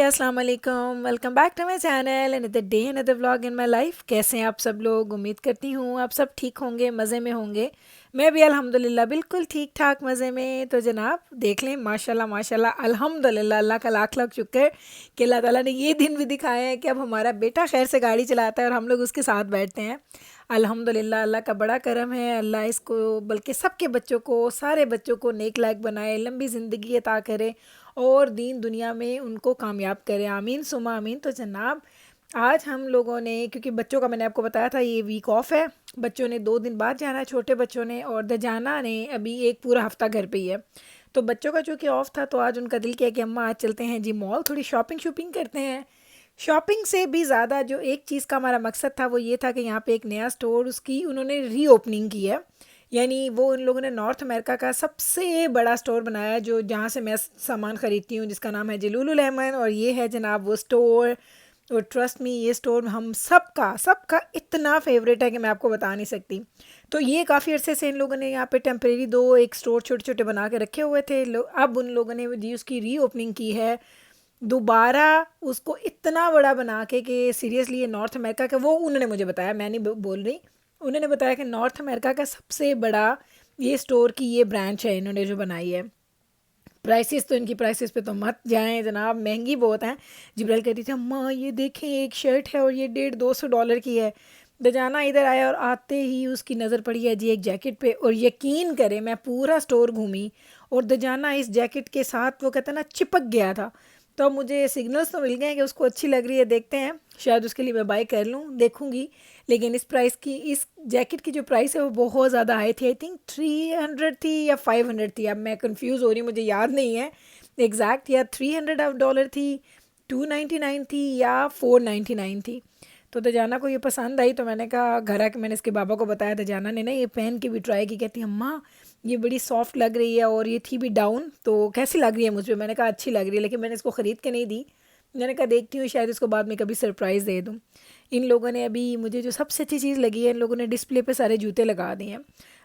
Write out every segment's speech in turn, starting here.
अस्सलाम वालेकुम। Welcome back to my channel and the day another vlog in my life. कैसे हैं आप सब लोग? उम्मीद करती हूँ आप सब ठीक होंगे, मज़े में होंगे। मैं भी अल्हम्दुलिल्लाह बिल्कुल ठीक ठाक मज़े में। तो जनाब देख लें, माशाल्लाह माशाल्लाह अल्हम्दुलिल्लाह, अल्लाह का लाख लाख शुक्र कि अल्लाह ताला ने ये दिन भी दिखाया है कि अब हमारा बेटा खैर से गाड़ी चलाता है और हम लोग उसके साथ बैठते हैं। अल्हम्दुलिल्लाह, अल्लाह का बड़ा करम है। अल्लाह इसको बल्कि सबके बच्चों को, सारे बच्चों को नेक लायक बनाए, लंबी ज़िंदगी अता करे और दीन दुनिया में उनको कामयाब करें। आमीन सुमा आमीन। तो जनाब आज हम लोगों ने, क्योंकि बच्चों का मैंने आपको बताया था ये वीक ऑफ है, बच्चों ने 2 दिन बाद जाना है, छोटे बच्चों ने, और दजाना ने अभी एक पूरा हफ्ता घर पे ही है। तो बच्चों का चूँकि ऑफ था तो आज उनका दिल किया कि अम्मा आज चलते हैं जी मॉल, थोड़ी शॉपिंग शॉपिंग करते हैं। शॉपिंग से भी ज़्यादा जो एक चीज़ का हमारा मकसद था वो ये था कि यहाँ पे एक नया स्टोर उसकी उन्होंने रीओपनिंग की है। यानी वो उन लोगों ने नॉर्थ अमेरिका का सबसे बड़ा स्टोर बनाया जो जहाँ से मैं सामान ख़रीदती हूँ, जिसका नाम है जी लुलुलेमन। और ये है जनाब वो स्टोर। और ट्रस्ट मी, ये स्टोर हम सबका सबका इतना फेवरेट है कि मैं आपको बता नहीं सकती। तो ये काफ़ी अरसे से इन लोगों ने यहाँ पे टेम्परेरी दो एक स्टोर छोटे छोटे बना के रखे हुए थे। अब उन लोगों ने जी उसकी रीओपनिंग की है दोबारा, उसको इतना बड़ा बना के कि सीरियसली ये नॉर्थ अमेरिका का, वो उन्होंने मुझे बताया, मैं नहीं बोल रही, उन्होंने बताया कि नॉर्थ अमेरिका का सबसे बड़ा ये स्टोर की ये ब्रांच है इन्होंने जो बनाई है। प्राइसेस तो इनकी प्राइसेस पे तो मत जाएं जनाब, महंगी बहुत हैं। जिब्राइल कहती थी अम्मा ये देखें एक शर्ट है और ये 150-200 डॉलर की है। दजाना इधर आया और आते ही उसकी नज़र पड़ी है जी एक जैकेट पे, और यकीन करें मैं पूरा स्टोर घूमी और दजाना इस जैकेट के साथ वो कहता ना चिपक गया था। तो मुझे सिग्नल्स तो मिल गए हैं कि उसको अच्छी लग रही है, देखते हैं शायद उसके लिए मैं बाय कर लूँ, देखूँगी। लेकिन इस प्राइस की, इस जैकेट की जो प्राइस है वो बहुत ज़्यादा हाई थी। आई थिंक 300 थी या 500 थी, अब मैं कंफ्यूज हो रही हूँ, मुझे याद नहीं है एग्जैक्ट। या $300 थी, 299 थी या 499 थी। तो दजाना को ये पसंद आई तो मैंने कहा, घर आके मैंने इसके बाबा को बताया। दजाना ने ना ये पहन के भी ट्राई की, कहती अम्मा ये बड़ी सॉफ्ट लग रही है और ये थी भी डाउन, तो कैसी लग रही है मुझ पे? मैंने कहा अच्छी लग रही है, लेकिन मैंने इसको ख़रीद के नहीं दी। मैंने कहा देखती हूँ शायद इसको बाद में कभी सरप्राइज़ दे दूँ। इन लोगों ने अभी मुझे जो सबसे अच्छी चीज़ लगी है, इन लोगों ने डिस्प्ले पे सारे जूते लगा दिए हैं।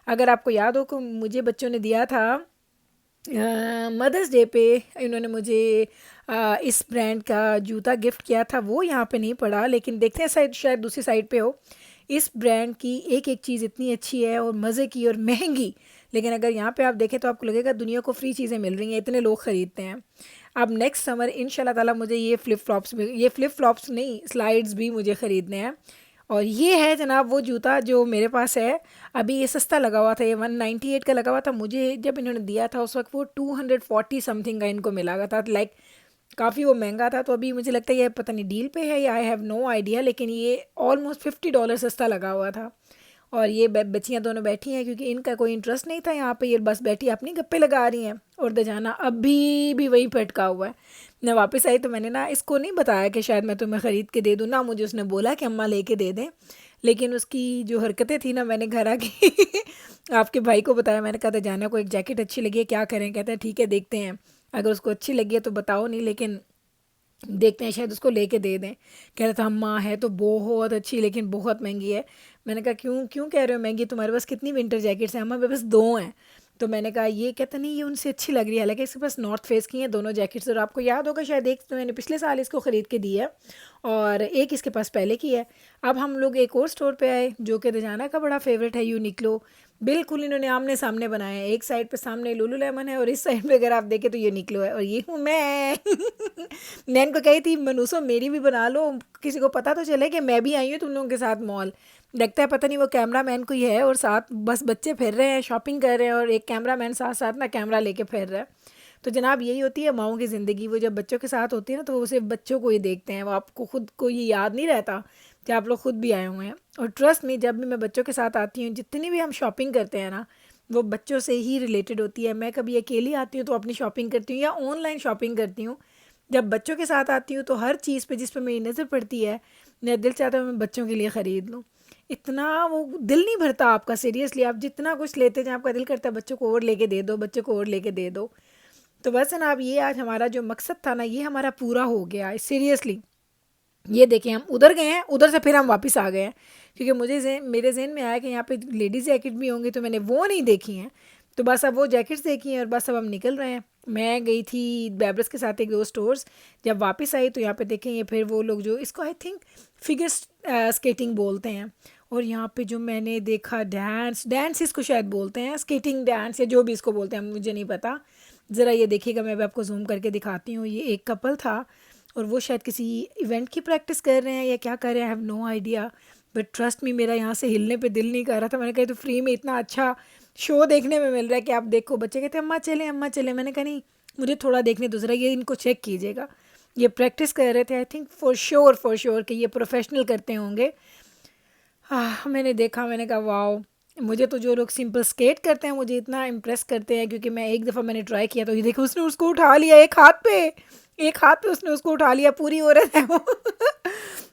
अगर आपको याद हो कि मुझे बच्चों ने दिया था मदर्स डे पे, इन्होंने मुझे इस ब्रांड का जूता गिफ्ट किया था, वो यहाँ पे नहीं पड़ा, लेकिन देखते हैं शायद शायद दूसरी साइड पे हो। इस ब्रांड की एक एक चीज़ इतनी अच्छी है और मज़े की और महंगी, लेकिन अगर यहाँ पे आप देखें तो आपको लगेगा दुनिया को फ्री चीज़ें मिल रही हैं, इतने लोग ख़रीदते हैं। अब नेक्स्ट समर इंशाल्लाह ताला मुझे ये फ्लिप फ्लॉप्स नहीं, स्लाइड्स भी मुझे ख़रीदने हैं। और ये है जनाब वो जूता जो मेरे पास है। अभी ये सस्ता लगा हुआ था, ये 198 का लगा हुआ था। मुझे जब इन्होंने दिया था उस वक्त वो 240 समथिंग का इनको मिला हुआ था, लाइक काफ़ी वो महंगा था। तो अभी मुझे लगता है ये पता नहीं डील पे है या आई हैव नो आइडिया, लेकिन ये ऑलमोस्ट $50 सस्ता लगा हुआ था। और ये बच्चियाँ दोनों बैठी हैं क्योंकि इनका कोई इंटरेस्ट नहीं था यहाँ पे, ये बस बैठी अपनी गप्पे लगा रही हैं। और दजाना अभी भी वहीं पटका हुआ है। मैं वापस आई तो मैंने ना इसको नहीं बताया कि शायद मैं तुम्हें ख़रीद के दे दूँ ना, मुझे उसने बोला कि अम्मा लेके दे दें। लेकिन उसकी जो हरकतें थी ना, मैंने घर आके आपके भाई को बताया। मैंने कहा दजाना को एक जैकेट अच्छी लगी है, क्या करें? कहते हैं ठीक है देखते हैं, अगर उसको अच्छी लगी है तो बताओ, नहीं लेकिन देखते हैं शायद उसको लेके दे दें। कह रहा था अम्मा है तो बहुत अच्छी लेकिन बहुत महंगी है। मैंने कहा क्यों क्यों कह रहे हो महंगी? तुम्हारे पास कितनी विंटर जैकेट्स हैं? अम्मा मेरे पास 2 हैं। तो मैंने कहा ये, कहता नहीं ये उनसे अच्छी लग रही है, हालांकि इसके पास नॉर्थ फेस की हैं दोनों जैकेट्स। और आपको याद होगा शायद एक तो मैंने पिछले साल इसको ख़रीद के दी है और एक इसके पास पहले की है। अब हम लोग एक और स्टोर पे आए जो कि दजाना का बड़ा फेवरेट है, यूनिक्लो। बिल्कुल इन्होंने आमने सामने बनाया है, एक साइड पे सामने लुलुलेमन है और इस साइड पे अगर आप देखें तो यूनिक्लो है, और ये हूँ मैं। नैन को कही थी मनूसो मेरी भी बना लो, किसी को पता तो चले कि मैं भी आई हूँ तुम लोगों के साथ मॉल। लगता है पता नहीं वो कैमरा मैन कोई है और साथ बस बच्चे फिर रहे हैं, शॉपिंग कर रहे हैं, और एक कैमरा मैन साथ साथ ना कैमरा लेके फिर रहा है। तो जनाब यही होती है माओं की ज़िंदगी, वो जब बच्चों के साथ होती है ना तो वो सिर्फ बच्चों को ही देखते हैं, वो आपको खुद को ये याद नहीं रहता कि आप लोग खुद भी आए हुए हैं। और ट्रस्ट में जब भी मैं बच्चों के साथ आती हूँ, जितनी भी हम शॉपिंग करते हैं ना, वो बच्चों से ही रिलेटेड होती है। मैं कभी अकेली आती हूँ तो अपनी शॉपिंग करती हूँ या ऑनलाइन शॉपिंग करती हूँ। जब बच्चों के साथ आती हूँ तो हर चीज़ पे जिस पे मेरी नज़र पड़ती है, मेरा दिल चाहता है मैं बच्चों के लिए ख़रीद लूँ। इतना वो दिल नहीं भरता आपका, सीरियसली आप जितना कुछ लेते जाए आपका दिल करता है बच्चों को और लेके दे दो, बच्चों को और लेके दे दो। तो बस है ना, अब ये आज हमारा जो मकसद था ना ये हमारा पूरा हो गया सीरियसली। ये देखें हम उधर गए हैं, उधर से फिर हम वापस आ गए हैं, क्योंकि मेरे जहन में आया कि यहाँ पे लेडीज़ जैकेट भी होंगी तो मैंने वो नहीं देखी हैं। तो बस अब वो जैकेट्स देखी हैं और बस अब हम निकल रहे हैं। मैं गई थी बैब्रस के साथ एक दो स्टोर्स, जब वापस आई तो यहाँ पे देखें ये फिर वो लोग जो इसको आई थिंक फिगर स्केटिंग बोलते हैं, और यहाँ पे जो मैंने देखा डांस डांस इसको शायद बोलते हैं, स्केटिंग डांस या जो भी इसको बोलते हैं मुझे नहीं पता। ज़रा ये देखिएगा, मैं भी आपको जूम करके दिखाती हूँ। ये एक कपल था और वो शायद किसी इवेंट की प्रैक्टिस कर रहे हैं या क्या कर रहे हैं, I have no idea. But trust me, मेरा यहाँ से हिलने पे दिल नहीं कर रहा था। मैंने कहा तो फ्री में इतना अच्छा शो देखने में मिल रहा है कि आप देखो। बच्चे कहते अम्मा चलें अम्मा चलें, मैंने कहा नहीं मुझे थोड़ा देखने दूसरा, ये इनको चेक कीजिएगा। ये प्रैक्टिस कर रहे थे, आई थिंक फॉर श्योर कि ये प्रोफेशनल करते होंगे। हाँ मैंने देखा, मैंने कहा वाओ। मुझे तो जो लोग सिंपल स्केट करते हैं मुझे इतना इम्प्रेस करते हैं, क्योंकि मैं एक दफ़ा मैंने ट्राई किया तो ये देखो उसने उसको उठा लिया एक हाथ पे उसने उसको उठा लिया, पूरी औरत है वो।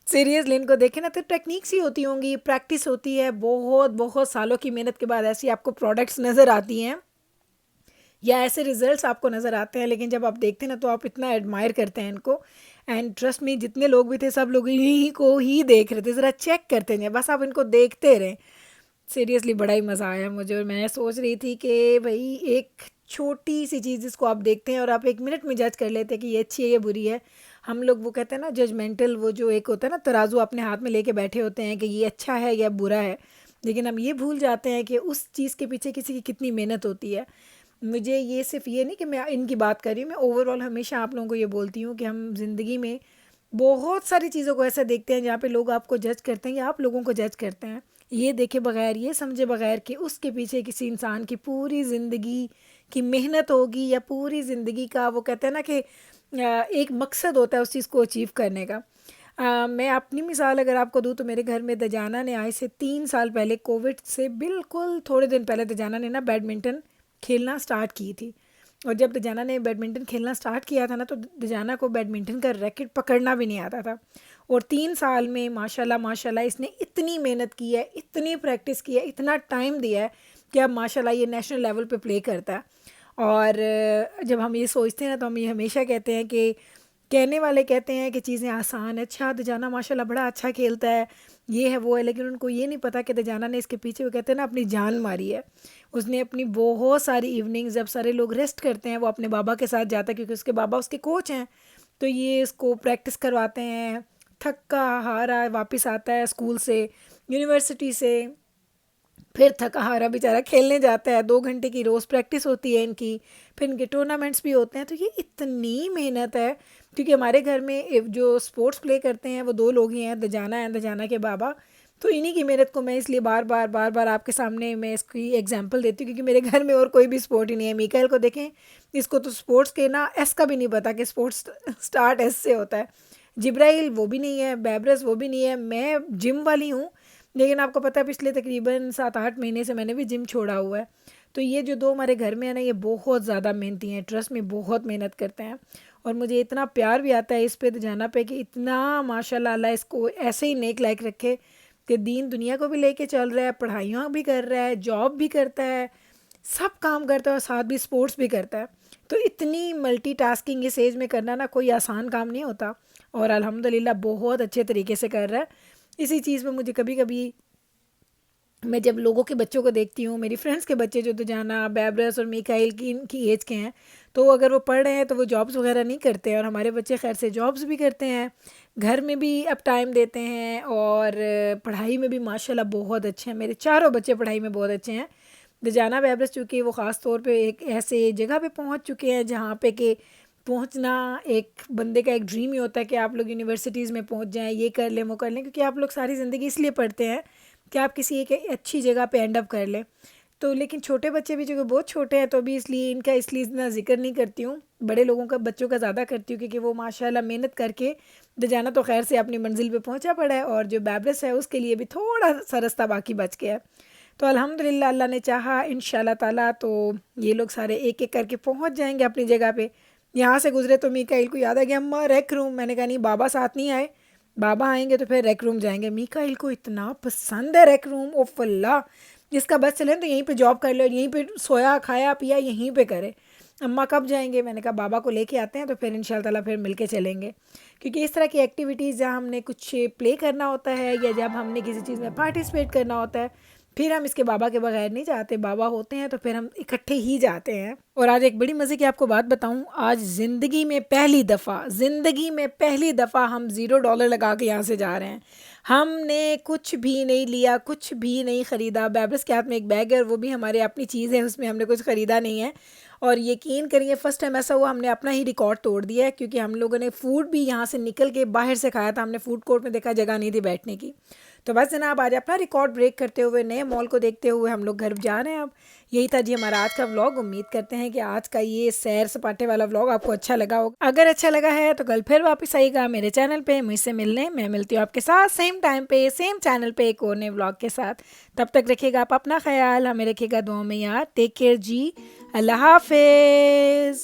सीरियसली इनको देखे ना तो टेक्निक्स ही होती होंगी, प्रैक्टिस होती है, बहुत बहुत सालों की मेहनत के बाद ऐसी आपको प्रोडक्ट्स नज़र आती हैं या ऐसे रिजल्ट्स आपको नज़र आते हैं। लेकिन जब आप देखते हैं ना तो आप इतना एडमायर करते हैं इनको। एंड ट्रस्ट मी, जितने लोग भी थे सब लोग यही को ही देख रहे थे, ज़रा चेक करते हैं, बस आप इनको देखते रहें। सीरियसली बड़ा ही मज़ा आया मुझे। और मैं सोच रही थी कि भाई एक छोटी सी चीज़ जिसको आप देखते हैं और आप एक मिनट में जज कर लेते हैं कि ये अच्छी है ये बुरी है। हम लोग वो कहते हैं ना जजमेंटल, वो जो एक होता है ना तराजू अपने हाथ में लेके बैठे होते हैं कि ये अच्छा है या बुरा है, लेकिन हम ये भूल जाते हैं कि उस चीज़ के पीछे किसी की कितनी मेहनत होती है। मुझे ये सिर्फ ये नहीं कि मैं इनकी बात कर रही हूँ, मैं ओवरऑल हमेशा आप लोगों को ये बोलती हूँ कि हम ज़िंदगी में बहुत सारी चीज़ों को ऐसा देखते हैं जहाँ पे लोग आपको जज करते हैं या आप लोगों को जज करते हैं, ये देखे बगैर, ये समझे बगैर कि उसके पीछे किसी इंसान की पूरी ज़िंदगी की मेहनत होगी या पूरी ज़िंदगी का वो कहते हैं ना कि एक मकसद होता है उस चीज़ को अचीव करने का। मैं अपनी मिसाल अगर आपको दूँ तो मेरे घर में दजाना ने आज से 3 साल पहले, कोविड से बिल्कुल थोड़े दिन पहले, दजाना ने ना बैडमिंटन खेलना स्टार्ट की थी। और जब दजाना ने बैडमिंटन खेलना स्टार्ट किया था ना तो दजाना को बैडमिंटन का रैकेट पकड़ना भी नहीं आता था। और 3 साल में माशाल्लाह माशाल्लाह इसने इतनी मेहनत की है, इतनी प्रैक्टिस की है, इतना टाइम दिया है कि अब माशाल्लाह ये नेशनल लेवल पे प्ले करता है। और जब हम ये सोचते हैं ना तो हम ये हमेशा कहते हैं कि कहने वाले कहते हैं कि चीज़ें आसान है, अच्छा दजाना माशाल्लाह बड़ा अच्छा खेलता है, ये है वो है, लेकिन उनको ये नहीं पता कि दजाना ने इसके पीछे वो कहते हैं ना अपनी जान मारी है। उसने अपनी बहुत सारी इवनिंग्स, जब सारे लोग रेस्ट करते हैं वो अपने बाबा के साथ जाता है, क्योंकि उसके बाबा उसके कोच हैं। तो ये इसको प्रैक्टिस करवाते हैं, थका हारा वापस आता है स्कूल से, यूनिवर्सिटी से, फिर थका हारा बेचारा खेलने जाता है। 2 घंटे की रोज़ प्रैक्टिस होती है इनकी, फिर इनके टूर्नामेंट्स भी होते हैं। तो ये इतनी मेहनत है, क्योंकि हमारे घर में जो स्पोर्ट्स प्ले करते हैं वो 2 लोग ही हैं, दजाना है, दजाना के बाबा। तो इन्हीं की मेहनत को मैं इसलिए बार बार आपके सामने मैं इसकी एग्जांपल देती हूँ, क्योंकि मेरे घर में और कोई भी स्पोर्ट ही नहीं है। मीकाइल को देखें, इसको तो स्पोर्ट्स के ना एस का भी नहीं पता कि स्पोर्ट्स स्टार्ट एस से होता है। जिब्राइल वो भी नहीं है, बैब्रस वो भी नहीं है। मैं जिम वाली हूँ, लेकिन आपको पता है पिछले तकरीबन 7-8 महीने से मैंने भी जिम छोड़ा हुआ है। तो ये जो 2 हमारे घर में है ना, ये बहुत ज़्यादा मेहनती हैं, ट्रस्ट में बहुत मेहनत करते हैं। और मुझे इतना प्यार भी आता है इस पे दजाना पे कि इतना माशाल्लाह, अल्लाह इसको ऐसे ही नेक लायक रखे कि दीन दुनिया को भी लेके चल रहा है, पढ़ाइयाँ भी कर रहा है, जॉब भी करता है, सब काम करता है और साथ भी स्पोर्ट्स भी करता है। तो इतनी मल्टीटास्किंग इस एज में करना ना कोई आसान काम नहीं होता, और अल्हम्दुलिल्लाह बहुत अच्छे तरीके से कर रहा है। इसी चीज़ में मुझे कभी कभी, मैं जब लोगों के बच्चों को देखती हूँ, मेरी फ्रेंड्स के बच्चे जो दजाना, बैब्रस और मिकाइल की इनकी एज के हैं, तो अगर वो पढ़ रहे हैं तो वो जॉब्स वगैरह नहीं करते हैं, और हमारे बच्चे खैर से जॉब्स भी करते हैं, घर में भी अब टाइम देते हैं, और पढ़ाई में भी माशाल्लाह बहुत अच्छे हैं। मेरे चारों बच्चे पढ़ाई में बहुत अच्छे हैं। दजाना बैब्रस चूँकि वो ख़ास तौर पे एक ऐसे जगह पे पहुँच चुके हैं जहाँ पे कि पहुँचना एक बंदे का एक ड्रीम ही होता है कि आप लोग यूनिवर्सिटीज़ में पहुँच जाएँ, ये कर लें वो कर लें, क्योंकि आप लोग सारी ज़िंदगी इसलिए पढ़ते हैं कि आप किसी एक अच्छी जगह पे एंड अप कर लें। तो लेकिन छोटे बच्चे भी जो कि बहुत छोटे हैं तो भी इसलिए इनका इसलिए इतना ज़िक्र नहीं करती हूँ, बड़े लोगों का बच्चों का ज़्यादा करती हूँ, क्योंकि वो माशाल्लाह मेहनत करके दजाना तो खैर से अपनी मंजिल पे पहुँचा पड़ा है, और जो बैब्रस है उसके लिए भी थोड़ा सा रास्ता बाकी बच गया है। तो अल्हम्दुलिल्लाह अल्लाह ने चाहा इंशाल्लाह ताला तो ये लोग सारे एक एक करके पहुँच जाएंगे अपनी जगह पे। यहाँ से गुजरे तो मीकाइल को याद आ गया, अम्मा रेक रूम। मैंने कहा नहीं, बाबा साथ नहीं आए, बाबा आएंगे तो फिर रेक रूम जाएंगे। मीकाइल को इतना पसंद है रेक रूम, ओ फल्ला, जिसका बस चले तो यहीं पे जॉब कर लो, यहीं पे सोया खाया पिया यहीं पे करे। अम्मा कब जाएंगे? मैंने कहा बाबा को लेके आते हैं तो फिर इंशाल्लाह ताला फिर मिलके चलेंगे, क्योंकि इस तरह की एक्टिविटीज़ जहाँ हमने कुछ प्ले करना होता है या जब हमने किसी चीज़ में पार्टिसिपेट करना होता है फिर हम इसके बाबा के बगैर नहीं जाते, बाबा होते हैं तो फिर हम इकट्ठे ही जाते हैं। और आज एक बड़ी मज़े की आपको बात बताऊं, आज ज़िंदगी में पहली दफ़ा हम $0 लगा के यहाँ से जा रहे हैं। हमने कुछ भी नहीं लिया, कुछ भी नहीं ख़रीदा। बैबरस के हाथ में एक बैग है और वो भी हमारे अपनी चीज़ है, उसमें हमने कुछ ख़रीदा नहीं है। और यकीन करिए फ़र्स्ट टाइम ऐसा हुआ, हमने अपना ही रिकॉर्ड तोड़ दिया है, क्योंकि हम लोगों ने फ़ूड भी यहाँ से निकल के बाहर से खाया था। हमने फ़ूड कोर्ट में देखा जगह नहीं थी बैठने की। तो बस जनाब, आज अपना रिकॉर्ड ब्रेक करते हुए नए मॉल को देखते हुए हम लोग घर जा रहे हैं। अब यही था जी हमारा आज का व्लॉग। उम्मीद करते हैं कि आज का ये सैर सपाटे वाला व्लॉग आपको अच्छा लगा होगा। अगर अच्छा लगा है तो कल फिर वापस आइएगा मेरे चैनल पे मुझसे मिलने। मैं मिलती हूँ आपके साथ सेम टाइम पे सेम चैनल पे एक और नए व्लॉग के साथ। तब तक रखिएगा आप अपना ख्याल, हमें रखिएगा दुआ में याद। टेक केयर जी, अल्लाह हाफिज़।